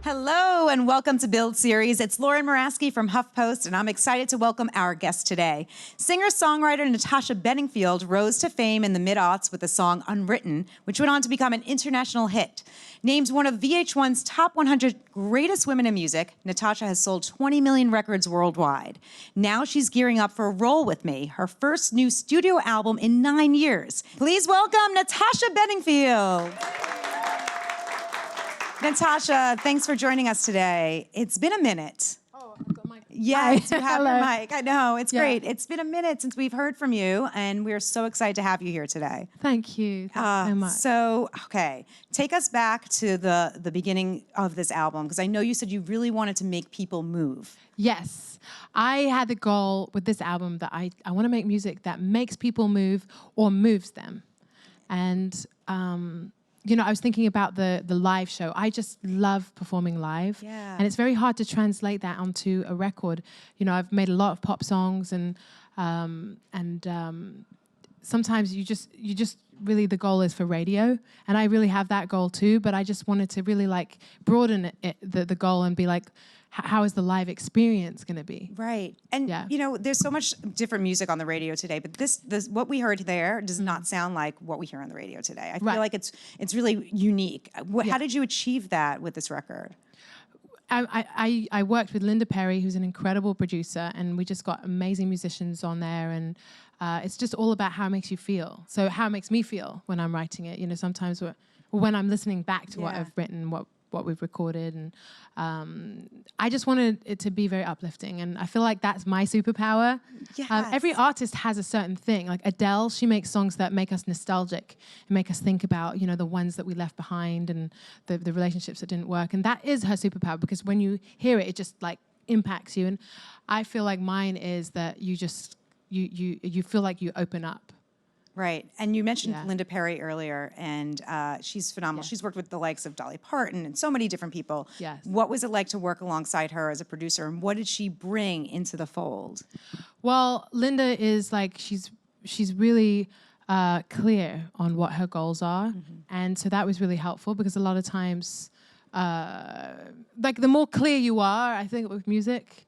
Hello and welcome to Build Series. It's Lauren Moraski from HuffPost, and I'm excited to welcome our guest today. Singer-songwriter Natasha Bedingfield rose to fame in the mid-aughts with the song Unwritten, which went on to become an international hit. Named one of VH1's top 100 greatest women in music, Natasha has sold 20 million records worldwide. Now she's gearing up for Roll With Me, her first new studio album in 9 years. Please welcome Natasha Bedingfield. Natasha, thanks for joining us today. It's been a minute. Oh, I've got my mic. Yes, you have Hello. your mic. I know, it's great. It's been a minute since we've heard from you, and we're so excited to have you here today. Thank you. Thanks so much. So, okay, take us back to the beginning of this album, because I know you said you really wanted to make people move. Yes. I had the goal with this album that I want to make music that makes people move or moves them. And you know, I was thinking about the live show. I just love performing live. Yeah. And it's very hard to translate that onto a record. You know, I've made a lot of pop songs and sometimes you just really, the goal is for radio. And I really have that goal too, but I just wanted to really like broaden the goal and be like, how is the live experience going to be? Right. And, you know, there's so much different music on the radio today, but this what we heard there does not sound like what we hear on the radio today. I feel like it's really unique. How did you achieve that with this record? I worked with Linda Perry, who's an incredible producer, and we just got amazing musicians on there, and it's just all about how it makes you feel. So how it makes me feel when I'm writing it. You know, sometimes when I'm listening back to what I've written, what we've recorded, and I just wanted it to be very uplifting, and I feel like that's my superpower. Yes. Every artist has a certain thing. Like Adele, she makes songs that make us nostalgic and make us think about, you know, the ones that we left behind and the relationships that didn't work, and that is her superpower, because when you hear it, it just like impacts you. And I feel like mine is that you just you feel like you open up. Right. And you mentioned Linda Perry earlier, and she's phenomenal. Yeah. She's worked with the likes of Dolly Parton and so many different people. Yes. What was it like to work alongside her as a producer, and what did she bring into the fold? Well, Linda is like, she's really clear on what her goals are. Mm-hmm. And so that was really helpful, because a lot of times, like the more clear you are, I think with music,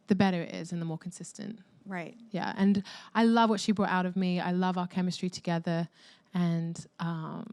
the better it is and the more consistent. Right. Yeah, and I love what she brought out of me. I love our chemistry together. And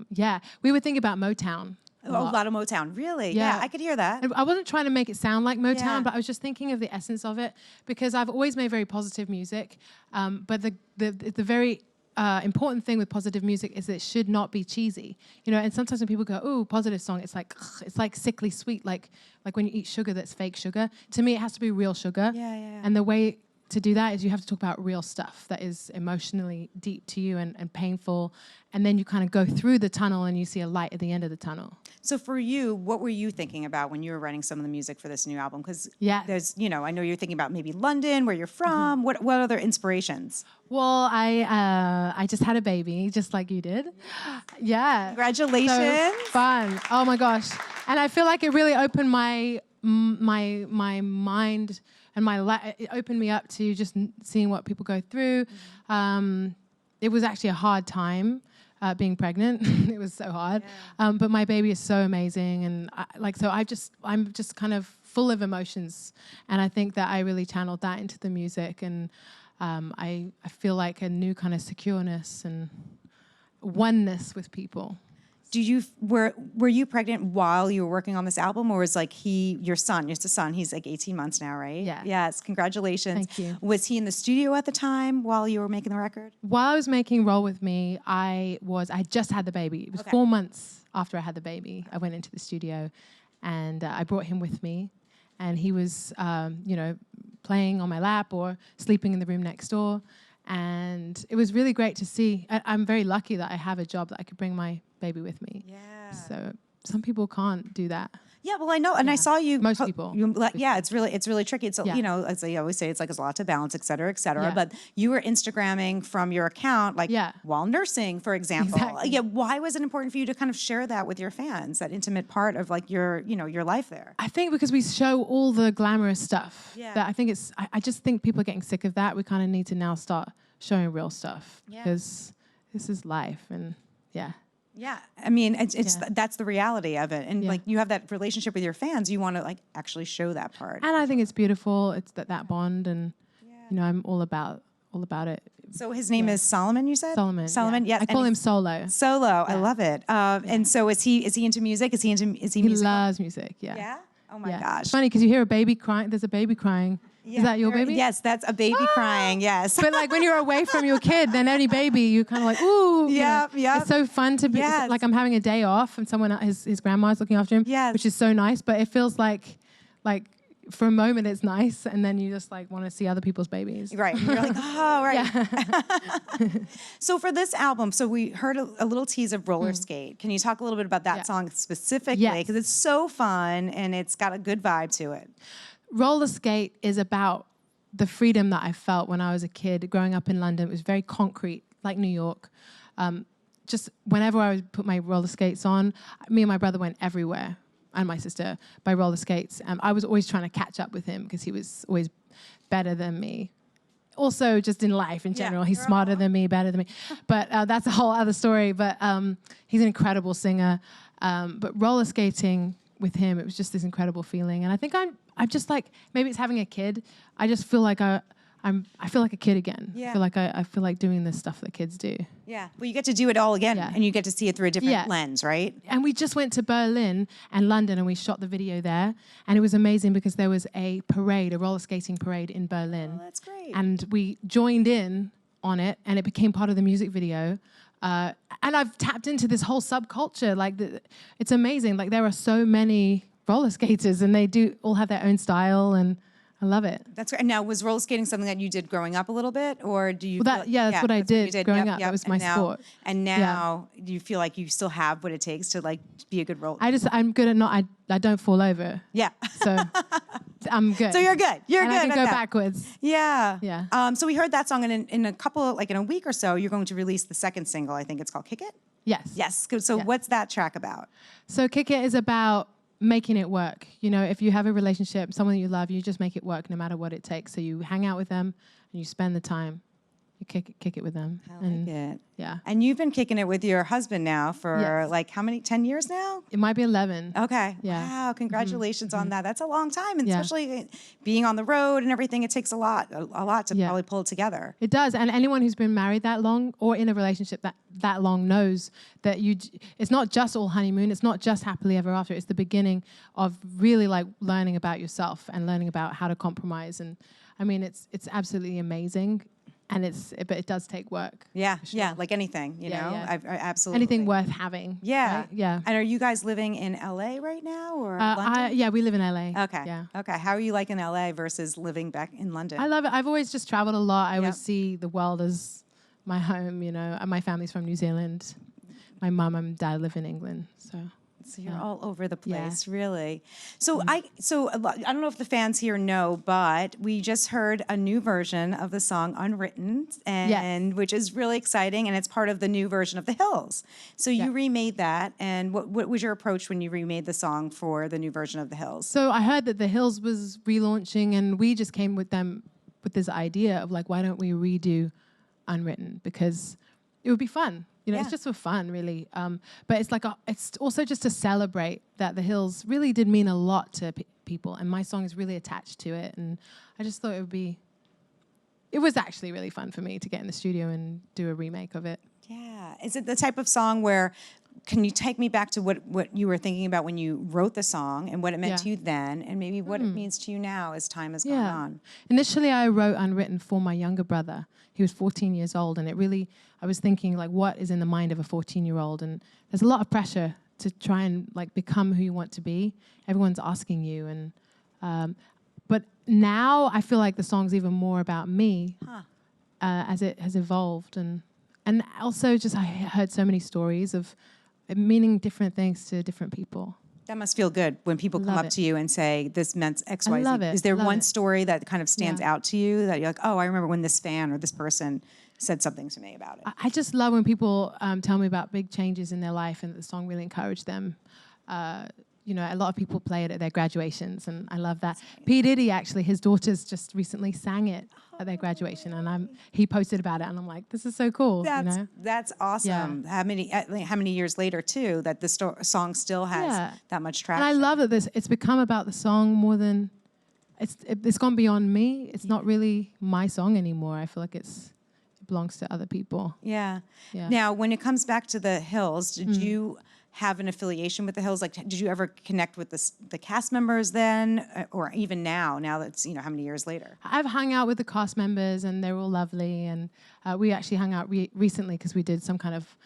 yeah, we would think about Motown. A lot of Motown, really? Yeah, I could hear that. I wasn't trying to make it sound like Motown, but I was just thinking of the essence of it, because I've always made very positive music. But the very important thing with positive music is that it should not be cheesy. You know, and sometimes when people go, "Ooh, positive song," it's like sickly sweet, like when you eat sugar that's fake sugar. To me, it has to be real sugar. Yeah. And the way to do that is you have to talk about real stuff that is emotionally deep to you and painful, and then you kind of go through the tunnel and you see a light at the end of the tunnel. So for you, what were you thinking about when you were writing some of the music for this new album? Because there's, you know, I know you're thinking about maybe London, where you're from. Mm-hmm. What other inspirations? Well, I just had a baby, just like you did. Yeah. Congratulations. So fun. Oh my gosh. And I feel like it really opened my mind and it opened me up to just seeing what people go through. It was actually a hard time being pregnant. It was so hard. Yeah. But my baby is so amazing, and I'm just kind of full of emotions, and I think that I really channeled that into the music, and I feel like a new kind of secureness and oneness with people. Were you pregnant while you were working on this album, or was like your son, he's like 18 months now, right? Yeah. Yes, congratulations. Thank you. Was he in the studio at the time while you were making the record? While I was making Roll With Me, I just had the baby. It was 4 months after I had the baby. I went into the studio, and I brought him with me, and he was, you know, playing on my lap or sleeping in the room next door. And it was really great to see. I'm very lucky that I have a job that I could bring my baby with me. Yeah. So some people can't do that. Yeah, well, I know, and I saw you. Most people. It's really tricky. It's you know, as I always say, it's like there's a lot to balance, et cetera, et cetera. Yeah. But you were Instagramming from your account, like while nursing, for example. Exactly. Yeah. Why was it important for you to kind of share that with your fans, that intimate part of like your life there? I think because we show all the glamorous stuff. Yeah. That I think I just think people are getting sick of that. We kind of need to now start showing real stuff, because this is life, and Yeah, I mean, that's the reality of it, and like you have that relationship with your fans. You want to like actually show that part. And I think it's beautiful. It's that bond, and you know, I'm all about it. So his name is Solomon, you said? Solomon. Solomon, yes. I call him Solo. Solo, I love it. And so is he into music? Is he He loves music, yeah. Yeah? Oh my gosh. It's funny because you hear a baby crying. There's a baby crying. Is that your baby? Yes, that's a baby crying, yes. But like when you're away from your kid, then any baby, you kind of like, ooh. Yeah. It's so fun to be, like I'm having a day off and someone, his grandma's looking after him, which is so nice. But it feels like for a moment it's nice, and then you just like want to see other people's babies. Right. You're like, oh, right. So for this album, so we heard a little tease of Roller Skate. Can you talk a little bit about that song specifically? Because it's so fun and it's got a good vibe to it. Roller Skate is about the freedom that I felt when I was a kid growing up in London. It was very concrete, like New York. Just whenever I would put my roller skates on, me and my brother went everywhere, and my sister, by roller skates. I was always trying to catch up with him because he was always better than me. Also, just in life in general, he's smarter than me, better than me. But that's a whole other story. But he's an incredible singer. But roller skating with him, it was just this incredible feeling. And I think I'm just like, maybe it's having a kid. I just feel like I feel like a kid again. Yeah. I feel like doing this stuff that kids do. Yeah. Well, you get to do it all again, and you get to see it through a different lens, right? And we just went to Berlin and London, and we shot the video there. And it was amazing because there was a parade, a roller skating parade in Berlin. Oh, that's great. And we joined in on it, and it became part of the music video. And I've tapped into this whole subculture. Like, it's amazing. Like, there are so many roller skaters, and they do all have their own style, and I love it. That's great. Now, was roller skating something that you did growing up a little bit, or do you? Well, that's what I did growing up. That was my sport. And now, do you feel like you still have what it takes to like be a good roller? I'm good at not. I don't fall over. Yeah. So I'm good. So you're good. You're good. I can go backwards. Yeah. Yeah. So we heard that song, and in a couple, like in a week or so, you're going to release the second single. I think it's called "Kick It." Yes. Yes. So what's that track about? So "Kick It" is about making it work. You know, if you have a relationship, someone you love, you just make it work no matter what it takes. So you hang out with them and you spend the time. You kick it with them. I like it. Yeah. And you've been kicking it with your husband now for like how many, 10 years now? It might be 11. Okay. Yeah. Wow. Congratulations on that. That's a long time. And especially being on the road and everything, it takes a lot to probably pull it together. It does. And anyone who's been married that long or in a relationship that long knows that it's not just all honeymoon. It's not just happily ever after. It's the beginning of really like learning about yourself and learning about how to compromise. And I mean, it's absolutely amazing. And but it does take work. Yeah, sure. Like anything, you know. I absolutely. Anything worth having. Yeah, right? Yeah. And are you guys living in LA right now, or London? Yeah, we live in LA. Okay. Yeah. Okay. How are you liking LA versus living back in London? I love it. I've always just traveled a lot. I always see the world as my home. You know, my family's from New Zealand. My mum and dad live in England. So you're all over the place, really. So I don't know if the fans here know, but we just heard a new version of the song "Unwritten," and which is really exciting, and it's part of the new version of The Hills. So you remade that, and what was your approach when you remade the song for the new version of The Hills? So I heard that The Hills was relaunching, and we just came with them with this idea of like, why don't we redo "Unwritten?" Because it would be fun. You know, it's just for fun, really. But it's like it's also just to celebrate that The Hills really did mean a lot to people, and my song is really attached to it. And I just thought it was actually really fun for me to get in the studio and do a remake of it. Yeah. Is it the type of song where, can you take me back to what you were thinking about when you wrote the song and what it meant to you then, and maybe what it means to you now as time has gone on? Initially, I wrote "Unwritten" for my younger brother. He was 14 years old, and I was thinking, like, what is in the mind of a 14-year-old? And there's a lot of pressure to try and, like, become who you want to be. Everyone's asking you. And but now I feel like the song's even more about me as it has evolved. And also just I heard so many stories of meaning different things to different people. That must feel good when people come up to you and say, this meant X, Y, Z. I love it. Is there one story that kind of stands out to you that you're like, oh, I remember when this fan or this person said something to me about it? I just love when people tell me about big changes in their life and the song really encouraged them. you know, a lot of people play it at their graduations, and I love that. P. Diddy, actually, his daughters just recently sang it at their graduation, and he posted about it, and I'm like, this is so cool. That's awesome. Yeah. How many years later too that the song still has that much traction. And I love that it's become about the song more than it's gone beyond me. It's not really my song anymore. I feel like it belongs to other people. Yeah. Now, when it comes back to the Hills, did you have an affiliation with the Hills? Like, did you ever connect with the cast members then, or even now that's, you know, how many years later? I've hung out with the cast members, and they're all lovely. And we actually hung out recently because we did some kind of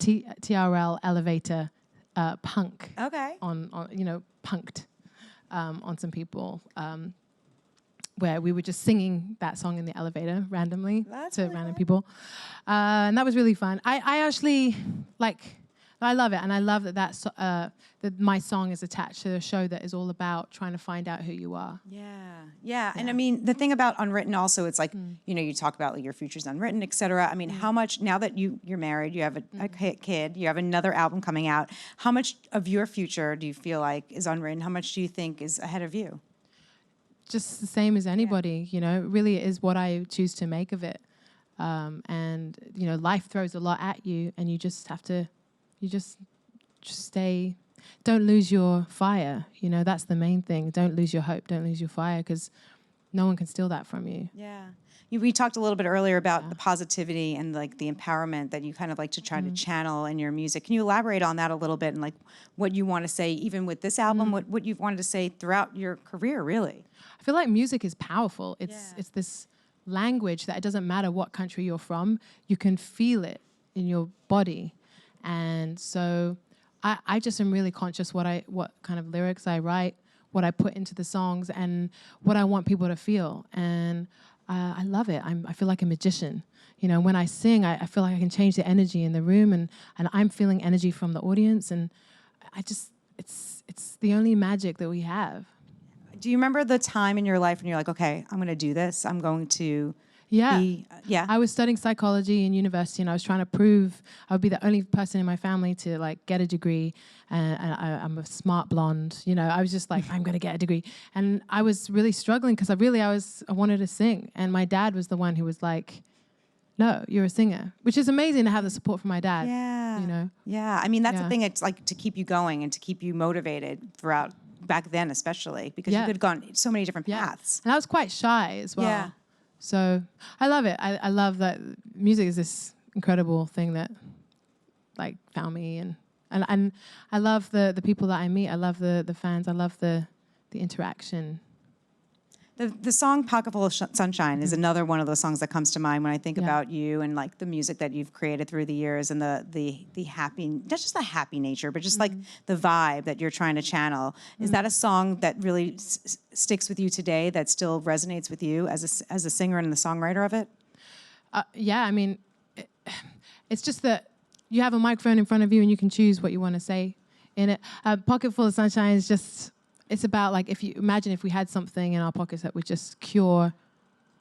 TRL elevator punk. Okay. On you know, punked on some people. Where we were just singing that song in the elevator randomly to random people. And that was really fun. I actually, I love it. And I love that that my song is attached to a show that is all about trying to find out who you are. Yeah. And I mean, the thing about Unwritten also, it's like, you know, you talk about like, your future's unwritten, et cetera. I mean, how much, now that you're married, you have a kid, you have another album coming out, how much of your future do you feel like is unwritten? How much do you think is ahead of you? Just the same as anybody, you know, really it is what I choose to make of it. And, you know, life throws a lot at you, and you just have to, just stay, don't lose your fire. You know, that's the main thing. Don't lose your hope, don't lose your fire, because no one can steal that from you. Yeah. We talked a little bit earlier about the positivity and like the empowerment that you kind of like to try to channel in your music. Can you elaborate on that a little bit, and like what you want to say, even with this album, what you've wanted to say throughout your career, really? I feel like music is powerful. It's this language that it doesn't matter what country you're from, you can feel it in your body. And so I just am really conscious what kind of lyrics I write, what I put into the songs, and what I want people to feel. And I love it. I feel like a magician. You know, when I sing, I feel like I can change the energy in the room, and I'm feeling energy from the audience, and it's the only magic that we have. Do you remember the time in your life when you're like, okay, I'm going to do this. I'm going to be... I was studying psychology in university, and I was trying to prove I would be the only person in my family to like get a degree. And I'm a smart blonde. You know, I was just like, I'm going to get a degree. And I was really struggling because I wanted to sing. And my dad was the one who was like, no, you're a singer, which is amazing to have the support from my dad. Yeah. You know? Yeah. I mean, that's the thing. It's like to keep you going and to keep you motivated throughout, back then especially, because you could have gone so many different paths. And I was quite shy as well. Yeah. So I love it. I love that music is this incredible thing that like found me, and I love the people that I meet. I love the fans. I love the interaction. The song "Pocketful of Sunshine" is another one of those songs that comes to mind when I think about you and like the music that you've created through the years, and the happy, not just the happy nature, but just like the vibe that you're trying to channel. Is that a song that really sticks with you today, that still resonates with you as a singer and the songwriter of it? Yeah, I mean, it's just that you have a microphone in front of you and you can choose what you want to say in it. "Pocketful of Sunshine" is just... It's about like, if you imagine if we had something in our pockets that would just cure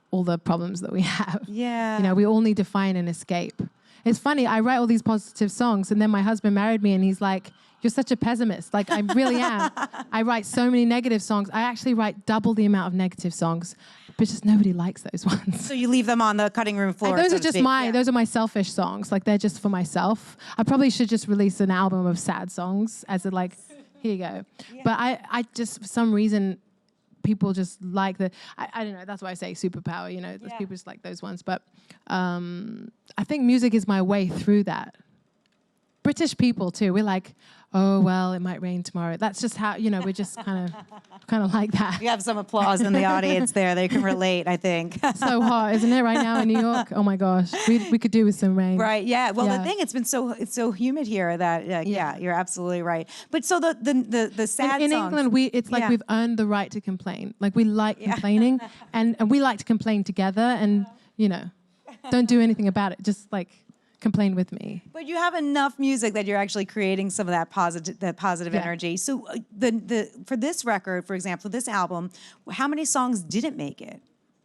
all the problems that we have. Yeah. You know, we all need to find an escape. It's funny, I write all these positive songs, and then my husband married me, and he's like, you're such a pessimist. Like, I really am. I write so many negative songs. I actually write double the amount of negative songs, but just nobody likes those ones. So you leave them on the cutting room floor. Like, those are just those are my selfish songs. Like, they're just for myself. I probably should just release an album of sad songs as a like... Here you go. Yeah. But I just, for some reason, people just like I don't know, that's why I say superpower, you know, people just like those ones. But I think music is my way through that. British people too, we're like, oh, well, it might rain tomorrow. That's just how, you know, we're just kind of like that. You have some applause in the audience there. They can relate, I think. So hot, isn't it, right now in New York? Oh my gosh, we could do with some rain. Right, yeah. Well, the thing, it's so humid here that, you're absolutely right. But so the sad in songs. England, it's like we've earned the right to complain. Like, we like complaining, and we like to complain together, and, you know, don't do anything about it. Just like... complain with me. But you have enough music that you're actually creating some of that positive energy. So for this record, for example, this album, how many songs didn't make it?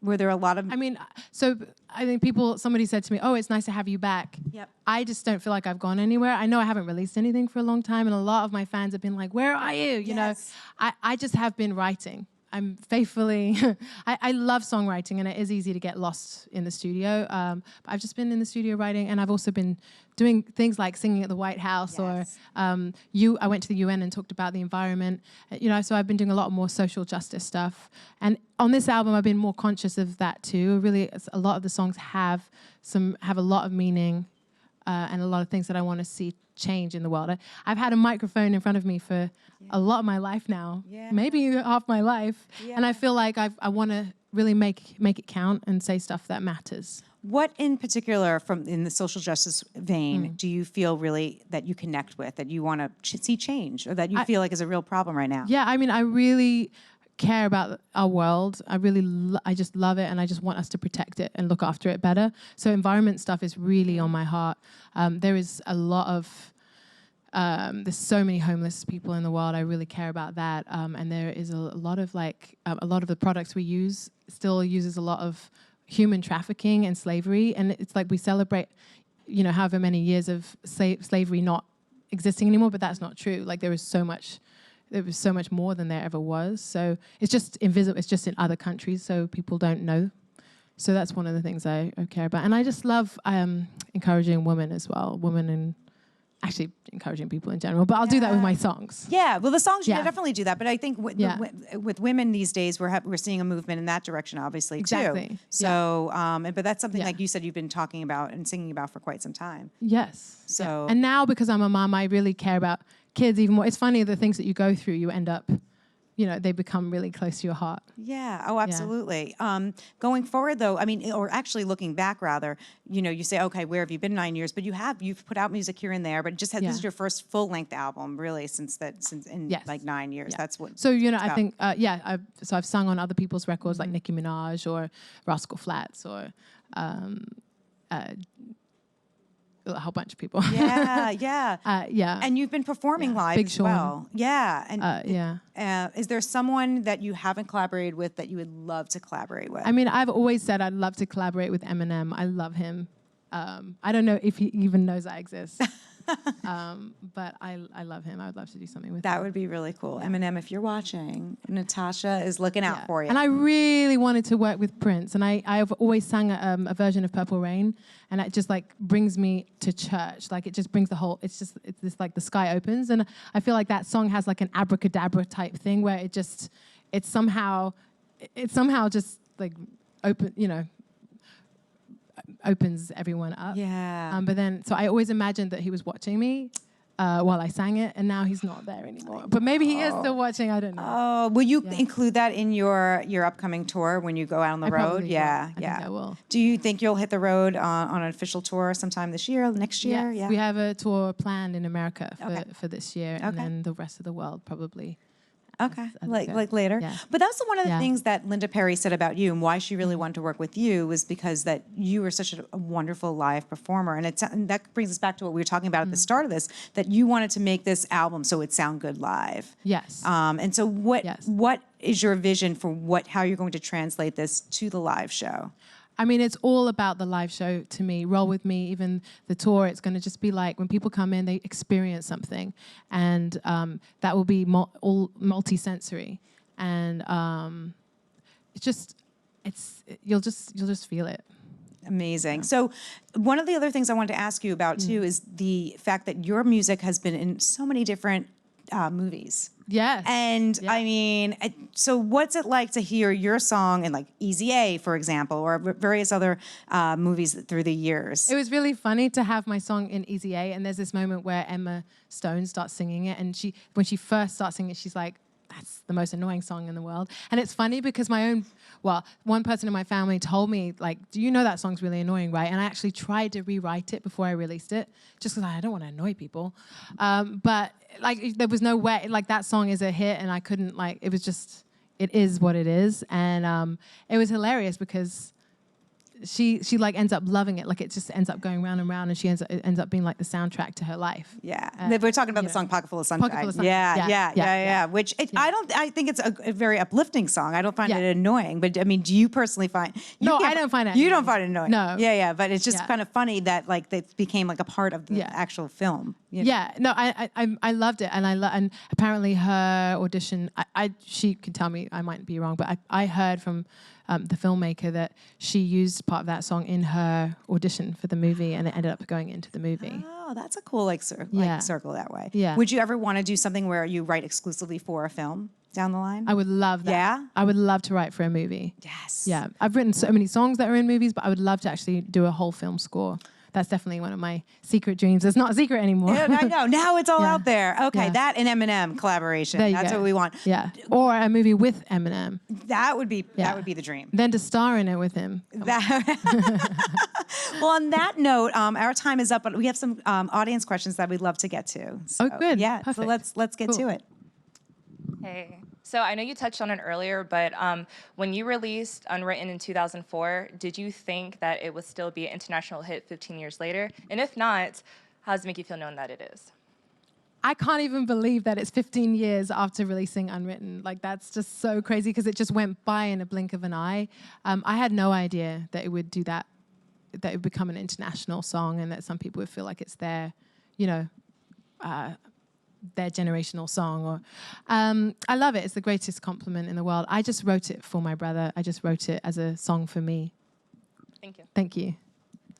Were there a lot of... I mean, so I think somebody said to me, oh, it's nice to have you back. Yep. I just don't feel like I've gone anywhere. I know I haven't released anything for a long time, and a lot of my fans have been like, where are you? You know, I just have been writing. I'm faithfully, I love songwriting, and it is easy to get lost in the studio. But I've just been in the studio writing, and I've also been doing things like singing at the White House, or I went to the UN and talked about the environment. You know, so I've been doing a lot more social justice stuff. And on this album, I've been more conscious of that too. Really, a lot of the songs have a lot of meaning, and a lot of things that I want to see change in the world. I've had a microphone in front of me for a lot of my life now, maybe half my life, and I feel like I want to really make it count and say stuff that matters. What in particular, in the social justice vein, do you feel really that you connect with, that you want to see change, or that you feel like is a real problem right now? Yeah, I mean, I really care about our world. I just love it, and I just want us to protect it and look after it better. So environment stuff is really on my heart. There is a lot of there's so many homeless people in the world. I really care about that. And there is a lot of a lot of the products we use still uses a lot of human trafficking and slavery. And it's like we celebrate, you know, however many years of slavery not existing anymore, but that's not true. Like there was so much more than there ever was. So it's just invisible. It's just in other countries, so people don't know. So that's one of the things I care about. And I just love encouraging women as well, and actually encouraging people in general, but I'll do that with my songs. Yeah, well, the songs, you definitely do that, but I think with women these days, we're seeing a movement in that direction, obviously, exactly. too. So, but that's something like you said you've been talking about and singing about for quite some time. Yes. So, and now because I'm a mom, I really care about kids even more. It's funny, the things that you go through, you end up, you know, they become really close to your heart. Yeah. Oh, absolutely. Yeah. Going forward, though, I mean, or actually looking back, rather, you know, you say, okay, where have you been 9 years? But you've put out music here and there, but this is your first full-length album, really, since like 9 years. Yeah. That's what. So you know, I think so I've sung on other people's records like Nicki Minaj or Rascal Flatts or a whole bunch of people. Yeah. And you've been performing live Big as Sean. well. Yeah. And is there someone that you haven't collaborated with that you would love to collaborate with? I mean, I've always said I'd love to collaborate with Eminem. I love him. I don't know if he even knows I exist. But I love him. I would love to do something with him. That would be really cool. Yeah. Eminem, if you're watching, Natasha is looking out for you. And I really wanted to work with Prince, and I've always sang a version of Purple Rain, and it just like brings me to church. Like it just brings it's this like the sky opens, and I feel like that song has like an abracadabra type thing where it somehow just like opens everyone up. Yeah. But then, so I always imagined that he was watching me while I sang it, and now he's not there anymore. But maybe he is still watching. I don't know. Oh, will you include that in your upcoming tour when you go out on the road? I think I will. Do you think you'll hit the road on an official tour sometime this year, next year? Yes, we have a tour planned in America for this year, and then the rest of the world probably. Okay, like later. Yeah. But that's one of the things that Linda Perry said about you, and why she really wanted to work with you was because that you were such a wonderful live performer. And that brings us back to what we were talking about at the start of this, that you wanted to make this album so it sound good live. Yes. And so what is your vision for how you're going to translate this to the live show? I mean, it's all about the live show to me. Roll With Me, even the tour, it's going to just be like when people come in, they experience something. And that will be all multi-sensory. And you'll just feel it. Amazing. So one of the other things I wanted to ask you about, too, is the fact that your music has been in so many different movies. Yes. And I mean, so what's it like to hear your song in like Easy A, for example, or various other movies through the years? It was really funny to have my song in Easy A, and there's this moment where Emma Stone starts singing it, and when she first starts singing it, she's like, that's the most annoying song in the world. And it's funny because one person in my family told me, like, do you know that song's really annoying, right? And I actually tried to rewrite it before I released it, just because I don't want to annoy people. But like, there was no way, like, that song is a hit, and I couldn't, like, it is what it is. And it was hilarious because she like ends up loving it. Like it just ends up going round and round, and it ends up being like the soundtrack to her life. Yeah, we're talking about the song "Pocketful of Sunshine." Pocketful of Sunshine. Yeah. Which I think it's a very uplifting song. I don't find it annoying, but I mean, do you personally find? No, I don't find it. You don't find it annoying. No. Yeah. But it's just kind of funny that like it became like a part of the actual film. You know? Yeah. No, I loved it, and apparently her audition. She could tell me I might be wrong, but I heard from the filmmaker that she used part of that song in her audition for the movie, and it ended up going into the movie. Oh, that's a cool circle that way. Yeah. Would you ever want to do something where you write exclusively for a film down the line? I would love that. Yeah? I would love to write for a movie. Yes. Yeah. I've written so many songs that are in movies, but I would love to actually do a whole film score. That's definitely one of my secret dreams. It's not a secret anymore. Yeah, I know. Now it's all out there. Okay, Yeah. that and Eminem collaboration. That's what we want. Yeah. Or a movie with Eminem. That would be the dream. Then to star in it with him. Well, on that note, our time is up, but we have some audience questions that we'd love to get to. So, good. Yeah. Perfect. So let's get to it. Hey. So I know you touched on it earlier, but when you released Unwritten in 2004, did you think that it would still be an international hit 15 years later? And if not, how does it make you feel knowing that it is? I can't even believe that it's 15 years after releasing Unwritten. Like, that's just so crazy because it just went by in a blink of an eye. I had no idea that it would do that it would become an international song and that some people would feel like it's their, their generational song. Or I love it. It's the greatest compliment in the world. I just wrote it for my brother. I just wrote it as a song for me. Thank you. Thank you.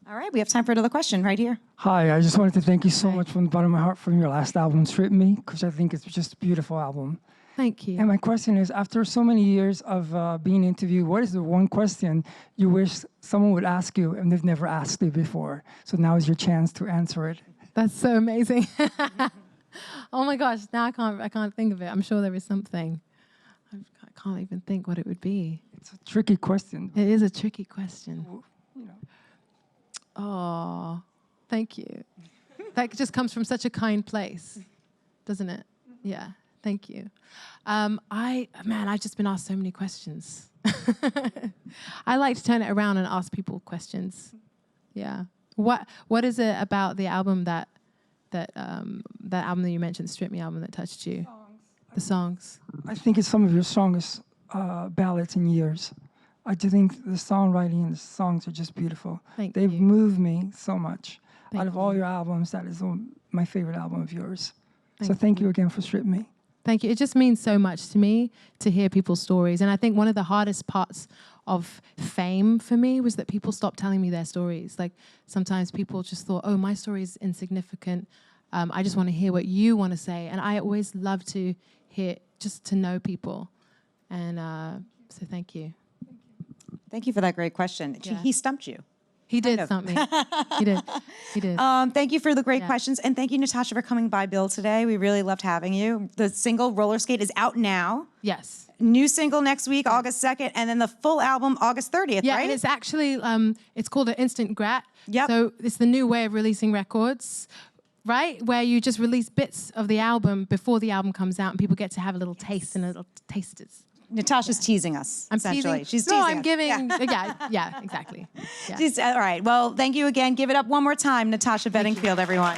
All right, we have time for another question right here. Hi, I just wanted to thank you so much from the bottom of my heart for your last album, Strip Me, because I think it's just a beautiful album. Thank you. And my question is, after so many years of being interviewed, what is the one question you wish someone would ask you and they've never asked you before? So now is your chance to answer it. That's so amazing. Oh my gosh, now I can't think of it. I'm sure there is something. I can't even think what it would be. It's a tricky question. It is a tricky question. You know. Oh, thank you. That just comes from such a kind place, doesn't it? Yeah, thank you. I've just been asked so many questions. I like to turn it around and ask people questions. Yeah. What is it about the album that album that you mentioned, the Strip Me album, that touched you? The songs. I think it's some of your strongest ballads in years. I do think the songwriting and the songs are just beautiful. They've moved me so much. Out of all your albums, that is my favorite album of yours. So thank you again for Strip Me. Thank you. It just means so much to me to hear people's stories. And I think one of the hardest parts of fame for me was that people stopped telling me their stories. Like sometimes people just thought, oh, my story is insignificant. I just want to hear what you want to say. And I always love to hear, just to know people. And so thank you. Thank you for that great question. Yeah. He stumped you. He did stump me. He did. He did. Thank you for the great questions. And thank you, Natasha, for coming by Bill today. We really loved having you. The single Roller Skate is out now. Yes. New single next week, August 2nd, and then the full album August 30th, Yeah, right? and it's actually, it's called an instant grat. Yep. So it's the new way of releasing records, right? Where you just release bits of the album before the album comes out and people get to have a little taste and a little tasters. Natasha's teasing us, I'm essentially. teasing. She's teasing No, I'm us. giving, yeah, exactly. Yeah. All right, well, thank you again. Give it up one more time, Natasha Bedingfield, everyone.